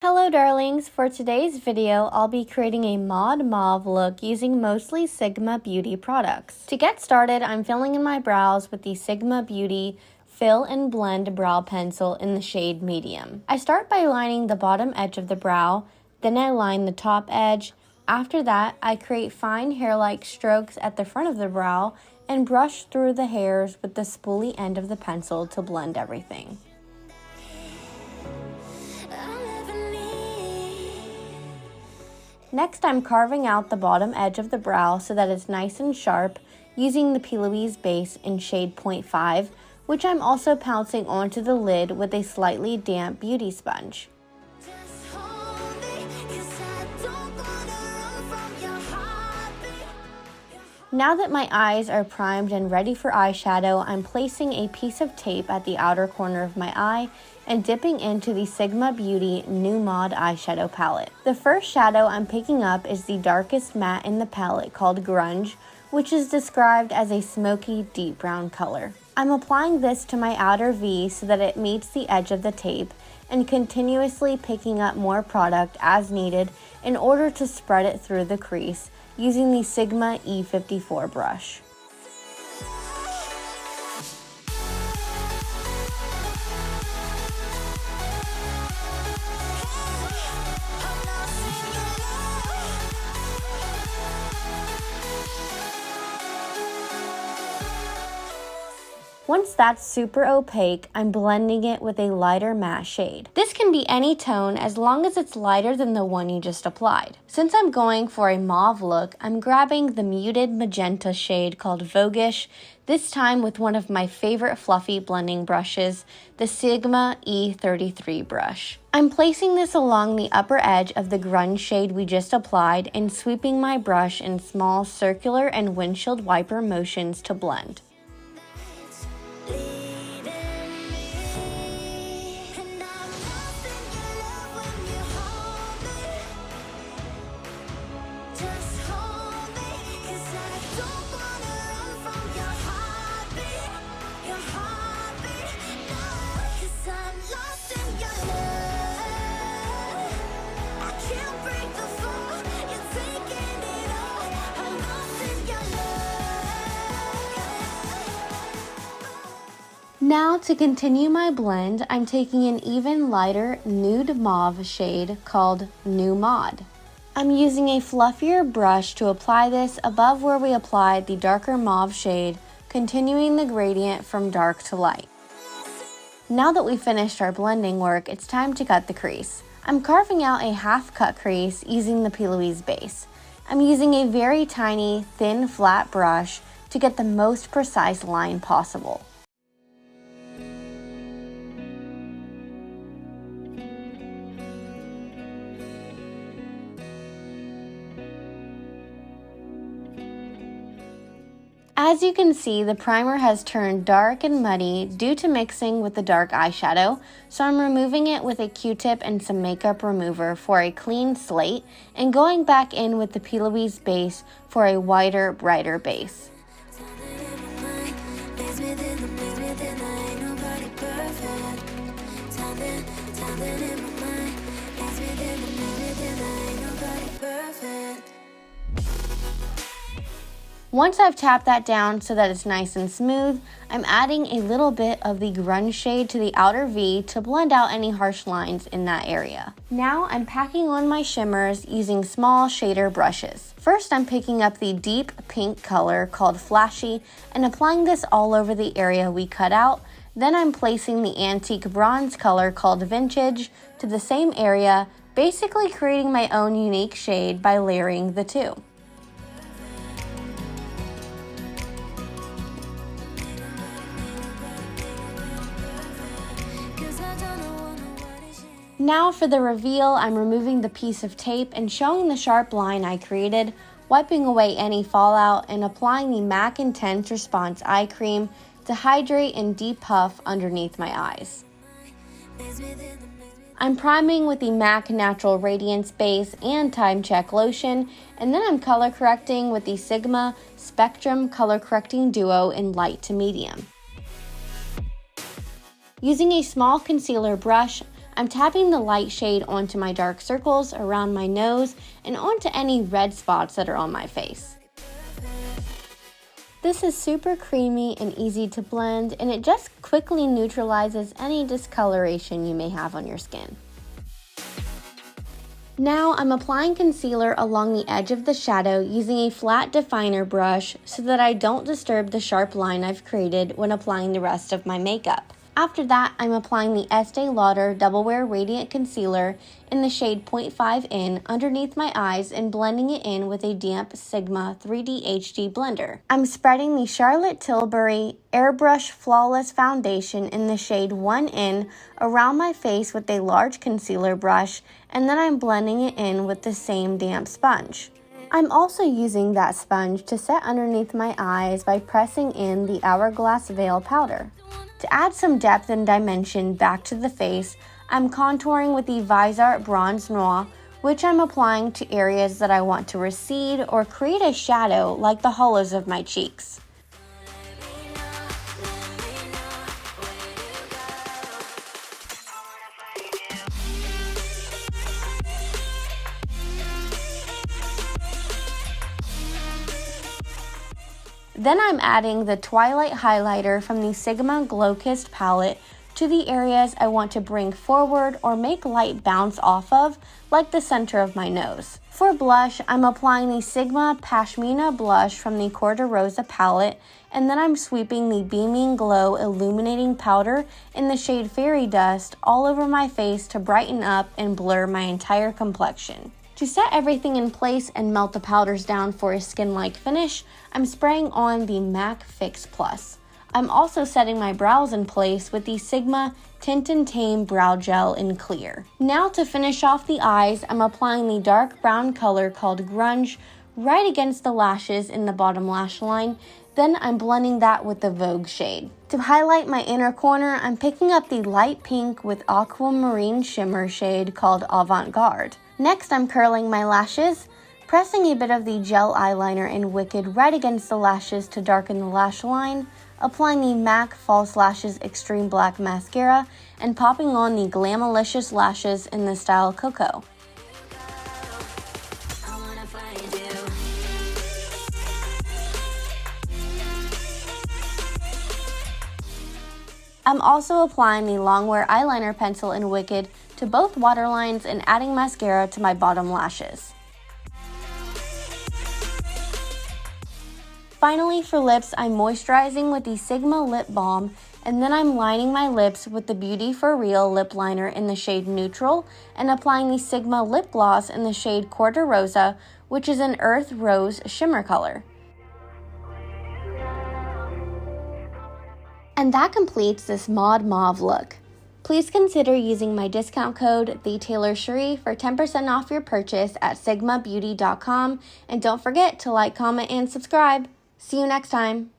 Hello darlings, for today's video I'll be creating a mod mauve look using mostly Sigma Beauty products. To get started, I'm filling in my brows with the Sigma Beauty Fill and Blend Brow Pencil in the shade Medium. I start by lining the bottom edge of the brow, then I line the top edge. After that, I create fine hair-like strokes at the front of the brow and brush through the hairs with the spoolie end of the pencil to blend everything. Next, I'm carving out the bottom edge of the brow so that it's nice and sharp using the Plouise base in shade 0.5, which I'm also pouncing onto the lid with a slightly damp beauty sponge. Now that my eyes are primed and ready for eyeshadow, I'm placing a piece of tape at the outer corner of my eye and dipping into the Sigma Beauty New Mod eyeshadow palette. The first shadow I'm picking up is the darkest matte in the palette called Grunge, which is described as a smoky deep brown color. I'm applying this to my outer V so that it meets the edge of the tape and continuously picking up more product as needed in order to spread it through the crease using the Sigma E54 brush. Once that's super opaque, I'm blending it with a lighter matte shade. This can be any tone as long as it's lighter than the one you just applied. Since I'm going for a mauve look, I'm grabbing the muted magenta shade called Vogueish, this time with one of my favorite fluffy blending brushes, the Sigma E33 brush. I'm placing this along the upper edge of the grunge shade we just applied and sweeping my brush in small circular and windshield wiper motions to blend. Now to continue my blend, I'm taking an even lighter nude mauve shade called New Mod. I'm using a fluffier brush to apply this above where we applied the darker mauve shade, continuing the gradient from dark to light. Now that we've finished our blending work, it's time to cut the crease. I'm carving out a half cut crease using the Plouise base. I'm using a very tiny, thin, flat brush to get the most precise line possible. As you can see, the primer has turned dark and muddy due to mixing with the dark eyeshadow, so I'm removing it with a Q-tip and some makeup remover for a clean slate and going back in with the Plouise base for a whiter, brighter base. Once I've tapped that down so that it's nice and smooth, I'm adding a little bit of the grunge shade to the outer V to blend out any harsh lines in that area. Now I'm packing on my shimmers using small shader brushes. First, I'm picking up the deep pink color called Flashy and applying this all over the area we cut out. Then I'm placing the antique bronze color called Vintage to the same area, basically creating my own unique shade by layering the two. Now for the reveal, I'm removing the piece of tape and showing the sharp line I created, wiping away any fallout, and applying the MAC Intense Response Eye Cream to hydrate and depuff underneath my eyes. I'm priming with the MAC Natural Radiance Base and Timecheck Lotion, and then I'm color correcting with the Sigma Spectrum Color Correcting Duo in light to medium. Using a small concealer brush, I'm tapping the light shade onto my dark circles around my nose and onto any red spots that are on my face. This is super creamy and easy to blend, and it just quickly neutralizes any discoloration you may have on your skin. Now I'm applying concealer along the edge of the shadow using a flat definer brush so that I don't disturb the sharp line I've created when applying the rest of my makeup. After that, I'm applying the Estee Lauder Double Wear Radiant Concealer in the shade 0.5 in underneath my eyes and blending it in with a damp Sigma 3D HD blender. I'm spreading the Charlotte Tilbury Airbrush Flawless Foundation in the shade 1 in around my face with a large concealer brush, and then I'm blending it in with the same damp sponge. I'm also using that sponge to set underneath my eyes by pressing in the Hourglass Veil Powder. To add some depth and dimension back to the face, I'm contouring with the Viseart Bronze Noix, which I'm applying to areas that I want to recede or create a shadow like the hollows of my cheeks. Then I'm adding the Twilight highlighter from the Sigma Glowkissed palette to the areas I want to bring forward or make light bounce off of, like the center of my nose. For blush, I'm applying the Sigma Pashmina blush from the Cor-De-Rosa palette, and then I'm sweeping the Beaming Glow Illuminating powder in the shade Fairy Dust all over my face to brighten up and blur my entire complexion. To set everything in place and melt the powders down for a skin-like finish, I'm spraying on the MAC Fix Plus. I'm also setting my brows in place with the Sigma Tint and Tame Brow Gel in Clear. Now to finish off the eyes, I'm applying the dark brown color called Grunge right against the lashes in the bottom lash line. Then I'm blending that with the Vogue shade. To highlight my inner corner, I'm picking up the light pink with aquamarine shimmer shade called Avant-Garde. Next, I'm curling my lashes, pressing a bit of the gel eyeliner in Wicked right against the lashes to darken the lash line, applying the MAC False Lashes Extreme Black Mascara, and popping on the Glamalicious lashes in the style Koko. I'm also applying the Longwear eyeliner pencil in Wicked to both waterlines and adding mascara to my bottom lashes. Finally, for lips, I'm moisturizing with the Sigma Lip Balm, and then I'm lining my lips with the Beauty For Real lip liner in the shade Neutral and applying the Sigma Lip Gloss in the shade Cor-De-Rosa, which is an earth rose shimmer color. And that completes this Mauve look. Please consider using my discount code TheTaylorCherie for 10% off your purchase at sigmabeauty.com, and don't forget to like, comment, and subscribe. See you next time.